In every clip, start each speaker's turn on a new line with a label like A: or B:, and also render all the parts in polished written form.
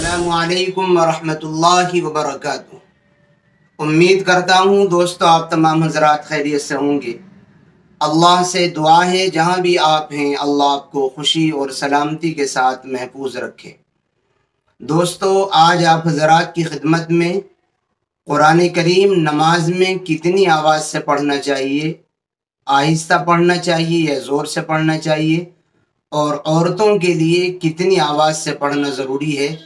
A: अस्सलामुअलैकुम वरहमतुल्लाहि वबरकातुहू। उम्मीद करता हूँ दोस्तों आप तमाम हज़रात खैरियत से होंगे। अल्लाह से दुआ है जहाँ भी आप हैं अल्लाह आपको खुशी और सलामती के साथ महफूज रखे। दोस्तों आज आप हज़रात की खिदमत में कुरान करीम नमाज में कितनी आवाज़ से पढ़ना चाहिए, आहिस्ता पढ़ना चाहिए या ज़ोर से पढ़ना चाहिए, और औरतों के लिए कितनी आवाज़ से पढ़ना ज़रूरी है,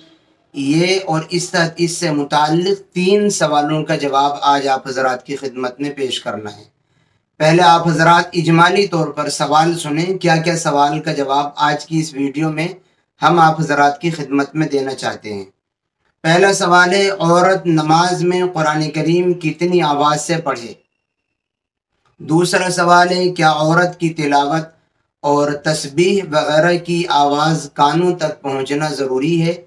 A: ये और इससे मुताल्लिक़ 3 सवालों का जवाब आज आप हज़रात की खिदमत में पेश करना है। पहले आप हज़रात इजमाली तौर पर सवाल सुनें, क्या क्या सवाल का जवाब आज की इस वीडियो में हम आप हज़रात की खिदमत में देना चाहते हैं। पहला सवाल है, औरत नमाज में कुरान करीम कितनी आवाज़ से पढ़े। दूसरा सवाल है, क्या औरत की तिलावत और तस्बीह वगैरह की आवाज़ कानों तक पहुंचना ज़रूरी है।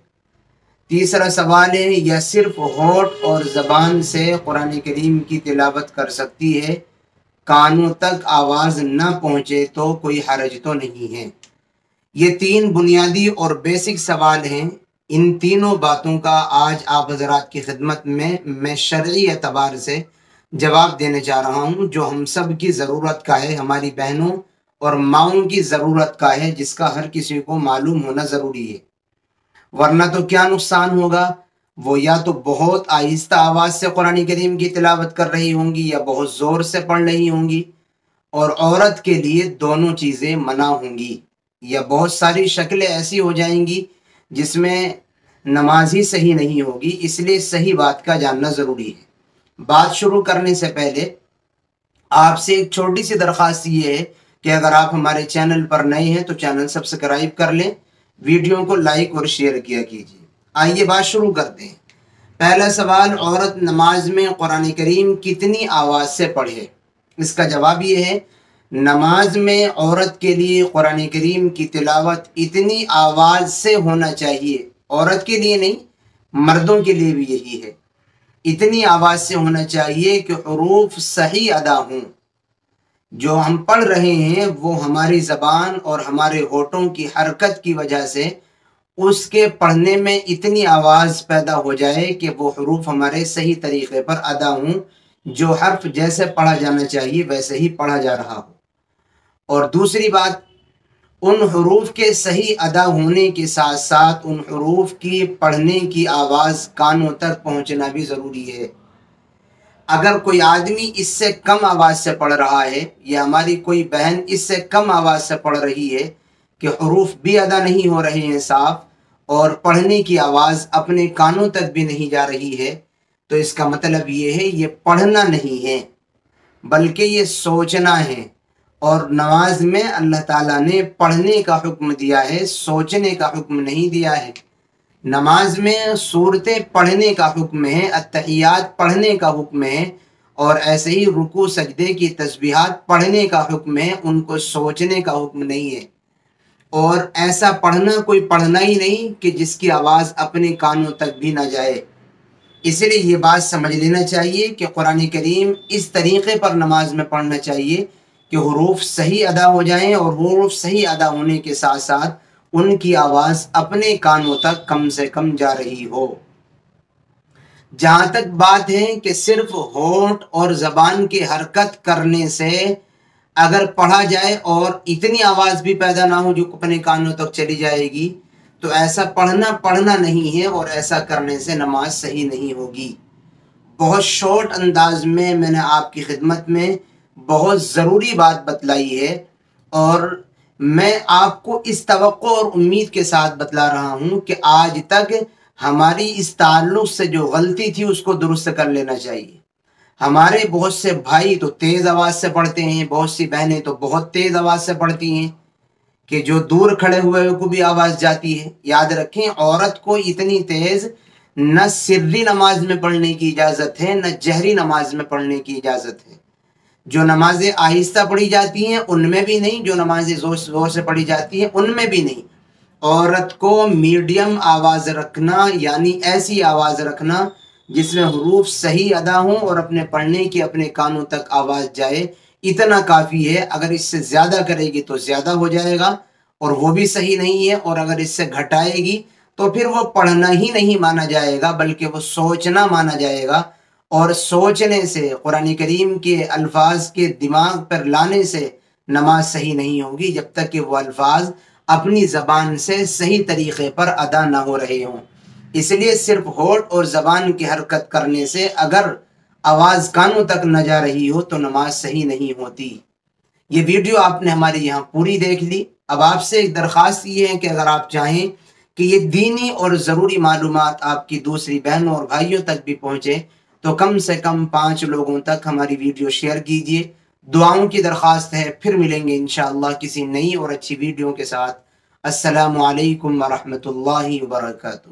A: तीसरा सवाल है, या सिर्फ होठ और ज़बान से कुरान करीम की तिलावत कर सकती है, कानों तक आवाज़ न पहुँचे तो कोई हरज तो नहीं है। ये 3 बुनियादी और बेसिक सवाल हैं। इन तीनों बातों का आज आप हज़रात की खिदमत में मैं शरई एतबार से जवाब देने जा रहा हूँ, जो हम सब की ज़रूरत का है, हमारी बहनों और माओं की ज़रूरत का है, जिसका हर किसी को मालूम होना ज़रूरी है। वरना तो क्या नुकसान होगा, वो या तो बहुत आहिस्ता आवाज़ से कुरान करीम की तिलावत कर रही होंगी या बहुत ज़ोर से पढ़ रही होंगी, और औरत के लिए दोनों चीज़ें मना होंगी, या बहुत सारी शक्लें ऐसी हो जाएंगी जिसमें नमाज ही सही नहीं होगी। इसलिए सही बात का जानना ज़रूरी है। बात शुरू करने से पहले आपसे एक छोटी सी दरख्वास्त ये है कि अगर आप हमारे चैनल पर नए हैं तो चैनल सब्सक्राइब कर लें, वीडियो को लाइक और शेयर किया कीजिए। आइए बात शुरू करते हैं। पहला सवाल, औरत नमाज में कुरान करीम कितनी आवाज़ से पढ़े। इसका जवाब ये है, नमाज में औरत के लिए कुरान करीम की तिलावत इतनी आवाज़ से होना चाहिए, औरत के लिए नहीं मर्दों के लिए भी यही है, इतनी आवाज़ से होना चाहिए कि हुरूफ सही अदा हों। जो हम पढ़ रहे हैं वो हमारी ज़बान और हमारे होठों की हरकत की वजह से उसके पढ़ने में इतनी आवाज़ पैदा हो जाए कि वो हुरूफ हमारे सही तरीक़े पर अदा हों, जो हर्फ जैसे पढ़ा जाना चाहिए वैसे ही पढ़ा जा रहा हो। और दूसरी बात, उन हुरूफ के सही अदा होने के साथ साथ उन हुरूफ की पढ़ने की आवाज़ कानों तक पहुँचना भी ज़रूरी है। अगर कोई आदमी इससे कम आवाज़ से पढ़ रहा है या हमारी कोई बहन इससे कम आवाज़ से पढ़ रही है कि हुरूफ भी अदा नहीं हो रहे हैं साफ, और पढ़ने की आवाज़ अपने कानों तक भी नहीं जा रही है, तो इसका मतलब ये है ये पढ़ना नहीं है बल्कि ये सोचना है। और नमाज में अल्लाह ताला ने पढ़ने का हुक्म दिया है, सोचने का हुक्म नहीं दिया है। नमाज में सूरतें पढ़ने का हुक्म है, अत्तहियात पढ़ने का हुक्म है, और ऐसे ही रुकू सजदे की तस्बीहात पढ़ने का हुक्म है, उनको सोचने का हुक्म नहीं है। और ऐसा पढ़ना कोई पढ़ना ही नहीं कि जिसकी आवाज़ अपने कानों तक भी ना जाए। इसलिए ये बात समझ लेना चाहिए कि कुरान करीम इस तरीक़े पर नमाज में पढ़ना चाहिए कि हुरूफ सही अदा हो जाएं, और हुरूफ सही अदा होने के साथ साथ उनकी आवाज़ अपने कानों तक कम से कम जा रही हो। जहाँ तक बात है कि सिर्फ होंठ और ज़बान की हरकत करने से अगर पढ़ा जाए और इतनी आवाज़ भी पैदा ना हो जो अपने कानों तक चली जाएगी, तो ऐसा पढ़ना नहीं है, और ऐसा करने से नमाज सही नहीं होगी। बहुत शॉर्ट अंदाज में मैंने आपकी खिदमत में बहुत ज़रूरी बात बतलाई है, और मैं आपको इस तवक्को और उम्मीद के साथ बतला रहा हूँ कि आज तक हमारी इस ताल्लुक़ से जो गलती थी उसको दुरुस्त कर लेना चाहिए। हमारे बहुत से भाई तो तेज़ आवाज़ से पढ़ते हैं, बहुत सी बहनें तो बहुत तेज़ आवाज़ से पढ़ती हैं कि जो दूर खड़े हुए को भी आवाज़ जाती है। याद रखें, औरत को इतनी तेज़ न सिर्री नमाज में पढ़ने की इजाज़त है, न जहरी नमाज में पढ़ने की इजाज़त है। जो नमाजें आहिस्ता पढ़ी जाती हैं उनमें भी नहीं, जो नमाजें ज़ोर से पढ़ी जाती हैं उनमें भी नहीं। औरत को मीडियम आवाज़ रखना, यानी ऐसी आवाज़ रखना जिसमें हुरूफ सही अदा हों और अपने पढ़ने की अपने कानों तक आवाज़ जाए, इतना काफ़ी है। अगर इससे ज़्यादा करेगी तो ज़्यादा हो जाएगा और वो भी सही नहीं है, और अगर इससे घटाएगी تو پھر وہ پڑھنا ہی نہیں مانا جائے گا بلکہ وہ سوچنا مانا جائے گا، اور سوچنے سے، قرآن کریم کے الفاظ کے دماغ پر لانے سے نماز صحیح نہیں ہوگی جب تک کہ وہ الفاظ اپنی زبان سے صحیح طریقے پر ادا نہ ہو رہے ہوں۔ اس لیے صرف ہونٹ اور زبان کی حرکت کرنے سے اگر آواز کانوں تک نہ جا رہی ہو تو نماز صحیح نہیں ہوتی۔ یہ ویڈیو آپ نے ہماری یہاں پوری دیکھ لی۔ اب آپ سے ایک درخواست یہ ہے کہ اگر آپ چاہیں کہ یہ دینی اور ضروری معلومات آپ کی دوسری بہنوں اور بھائیوں تک بھی پہنچے تو کم سے کم 5 لوگوں تک ہماری ویڈیو شیئر کیجئے۔ دعاؤں کی درخواست ہے۔ پھر ملیں گے انشاءاللہ کسی نئی اور اچھی ویڈیو کے ساتھ۔ السلام علیکم ورحمۃ اللہ وبرکاتہ۔